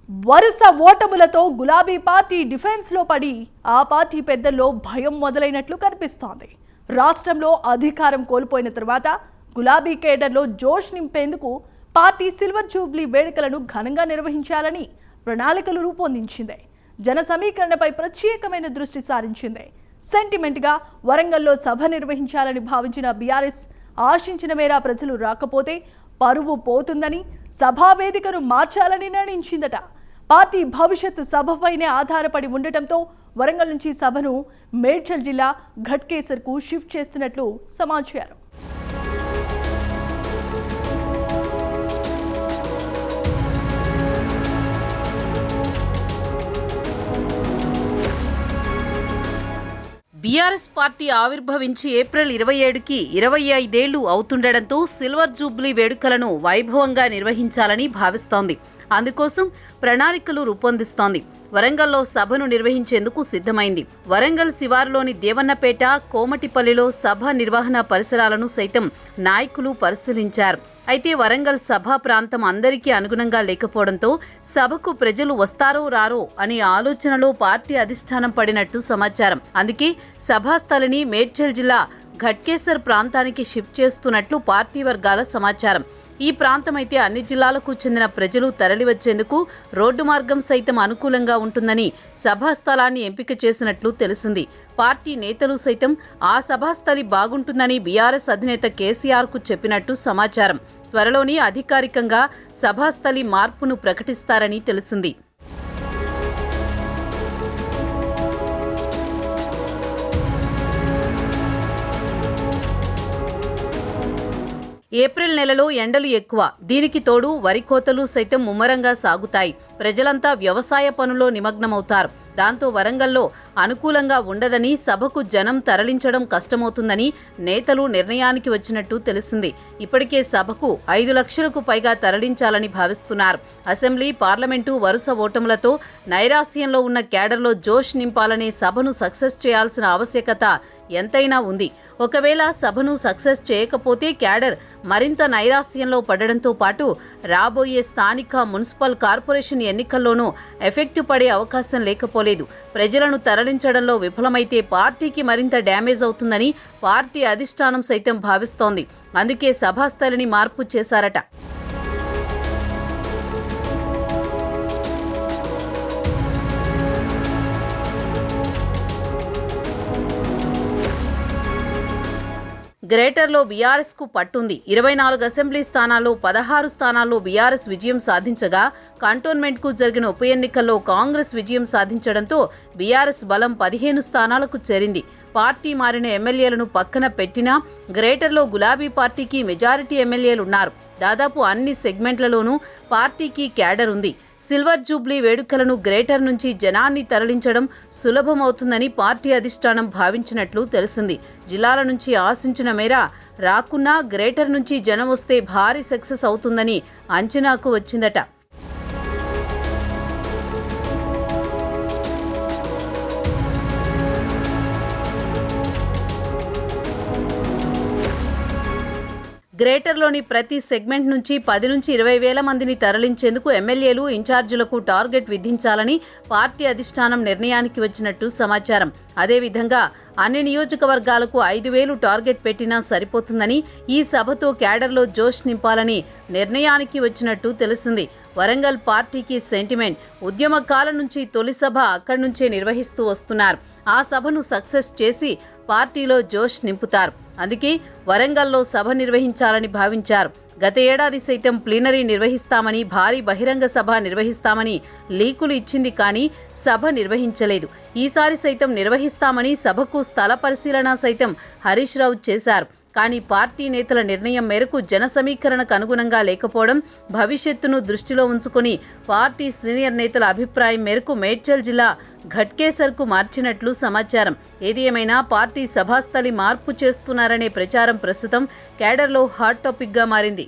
వరుస ఓటములతో గులాబీ party defence లో పడి ఆ పార్టీ పెద్దల్లో భయం మొదలైనట్లు కనిపిస్తోంది. రాష్ట్రంలో అధికారం కోల్పోయిన తర్వాత గులాబీ కేడర్లో జోష్ నింపేందుకు పార్టీ సిల్వర్ జూబ్లీ వేడుకలను ఘనంగా నిర్వహించాలని ప్రణాళికలు రూపొందించింది. జన సమీకరణపై ప్రత్యేకమైన దృష్టి సారించింది. సెంటిమెంట్ గా వరంగల్లో సభ నిర్వహించాలని భావించిన బీఆర్ఎస్ ఆశించిన మేర ప్రజలు రాకపోతే పరువు పోతుందని సభా వేదికను మార్చాలని నిర్ణయించిందట. పార్టీ భవిష్యత్ సభపైనే ఆధారపడి ఉండటంతో వరంగల్ నుంచి సభను మేడ్చల్ జిల్లా ఘట్కేసర్కు షిఫ్ట్ చేస్తున్నట్లు సమాచారం. బీఆర్ఎస్ పార్టీ ఆవిర్భవించి ఏప్రిల్ 27కి 25 ఏళ్లు అవుతుండటంతో సిల్వర్ జూబ్లీ వేడుకలను వైభవంగా నిర్వహించాలని భావిస్తోంది. అందుకోసం ప్రణాళికలు రూపొందిస్తోంది. వరంగల్లో సభను నిర్వహించేందుకు సిద్ధమైంది. వరంగల్ శివారులోని దేవన్నపేట, కోమటిపల్లిలో సభ నిర్వహణ పరిసరాలను సైతం నాయకులు పరిశీలించారు. అయితే వరంగల్ సభా ప్రాంతం అందరికీ అనుగుణంగా లేకపోవడంతో సభకు ప్రజలు వస్తారో రారో అనే ఆలోచనలో పార్టీ అధిష్టానం పడినట్టు సమాచారం. అందుకే సభాస్థలిని మేడ్చల్ జిల్లా ఘట్కేసర్ ప్రాంతానికి షిఫ్ట్ చేస్తున్నట్లు పార్టీ వర్గాల సమాచారం. ఈ ప్రాంతం అయితే అన్ని జిల్లాలకు చెందిన ప్రజలు తరలివచ్చేందుకు రోడ్డు మార్గం సైతం అనుకూలంగా ఉంటుందని సభాస్థలాన్ని ఎంపిక చేసినట్లు తెలిసింది. పార్టీ నేతలు సైతం ఆ సభాస్థలి బాగుంటుందని బీఆర్ఎస్ అధినేత కేసీఆర్కు చెప్పినట్టు సమాచారం. త్వరలోనే అధికారికంగా సభాస్థలి మార్పును ప్రకటిస్తారని తెలిసింది. ఏప్రిల్ నెలలో ఎండలు ఎక్కువ. దీనికి తోడు వరి కోతలు సైతం ముమ్మరంగా సాగుతాయి. ప్రజలంతా వ్యవసాయ పనుల్లో నిమగ్నమవుతారు. దాంతో వరంగల్లో అనుకూలంగా ఉండదని, సభకు జనం తరలించడం కష్టమవుతుందని నేతలు నిర్ణయానికి వచ్చినట్టు తెలిసింది. ఇప్పటికే సభకు 5 లక్షలకు పైగా తరలించాలని భావిస్తున్నారు. అసెంబ్లీ, పార్లమెంటు వరుస ఓటములతో నైరాశ్యంలో ఉన్న కేడర్లో జోష్ నింపాలనే సభను సక్సెస్ చేయాల్సిన ఆవశ్యకత ఎంతైనా ఉంది. ఒకవేళ సభను సక్సెస్ చేయకపోతే కేడర్ మరింత నైరాశ్యంలో పడడంతో పాటు రాబోయే స్థానిక, మున్సిపల్, కార్పొరేషన్ ఎన్నికల్లోనూ ఎఫెక్ట్ పడే అవకాశం లేకపోలేదు. ప్రజలను తరలించడంలో విఫలమైతే పార్టీకి మరింత డ్యామేజ్ అవుతుందని పార్టీ అధిష్టానం సైతం భావిస్తోంది. అందుకే సభాస్థలిని మార్పు చేశారట. గ్రేటర్లో బీఆర్ఎస్కు పట్టుంది. 24 అసెంబ్లీ స్థానాల్లో 16 స్థానాల్లో బీఆర్ఎస్ విజయం సాధించగా, కంటోన్మెంట్కు జరిగిన ఉప ఎన్నికల్లో కాంగ్రెస్ విజయం సాధించడంతో బీఆర్ఎస్ బలం 15 స్థానాలకు చేరింది. పార్టీ మారిన ఎమ్మెల్యేలను పక్కన పెట్టినా గ్రేటర్లో గులాబీ పార్టీకి మెజారిటీ ఎమ్మెల్యేలున్నారు. దాదాపు అన్ని సెగ్మెంట్లలోనూ పార్టీకి క్యాడర్ ఉంది. సిల్వర్ జూబ్లీ వేడుకలను గ్రేటర్ నుంచి జనాన్ని తరలించడం సులభమవుతుందని పార్టీ అధిష్టానం భావించినట్లు తెలిసింది. జిల్లాల నుంచి ఆశించిన మేర రాకున్నా గ్రేటర్ నుంచి జనం వస్తే భారీ సక్సెస్ అవుతుందని అంచనాకు వచ్చిందట. గ్రేటర్లోని ప్రతి సెగ్మెంట్ నుంచి 10 నుంచి 20 వేల మందిని తరలించేందుకు ఎమ్మెల్యేలు, ఇన్ఛార్జీలకు టార్గెట్ విధించాలని పార్టీ అధిష్టానం నిర్ణయానికి వచ్చినట్టు సమాచారం. అదేవిధంగా అన్ని నియోజకవర్గాలకు 5,000 టార్గెట్ పెట్టినా సరిపోతుందని, ఈ సభతో క్యాడర్లో జోష్ నింపాలని నిర్ణయానికి వచ్చినట్టు తెలిసింది. వరంగల్ పార్టీకి సెంటిమెంట్. ఉద్యమ కాలం నుంచి తొలి సభ అక్కడి నుంచే నిర్వహిస్తూ వస్తున్నారు. ఆ సభను సక్సెస్ చేసి పార్టీలో జోష్ నింపుతారు. అందుకే వరంగల్లో సభ నిర్వహించాలని భావించారు. గత ఏడాది సైతం ప్లీనరీ నిర్వహిస్తామని, భారీ బహిరంగ సభ నిర్వహిస్తామని లీకులు ఇచ్చింది. కానీ సభ నిర్వహించలేదు. ఈసారి సైతం నిర్వహిస్తామని సభకు స్థల పరిశీలన సైతం హరీష్ రావు చేశారు. కానీ పార్టీ నేతల నిర్ణయం మేరకు జన సమీకరణకు అనుగుణంగా లేకపోవడం, భవిష్యత్తును దృష్టిలో ఉంచుకొని పార్టీ సీనియర్ నేతల అభిప్రాయం మేరకు మేడ్చల్ జిల్లా ఘట్కేసర్కు మార్చినట్లు సమాచారం. ఏది ఏమైనా పార్టీ సభాస్థలి మార్పు చేస్తున్నారనే ప్రచారం ప్రస్తుతం కేడర్లో హాట్ టాపిక్గా మారింది.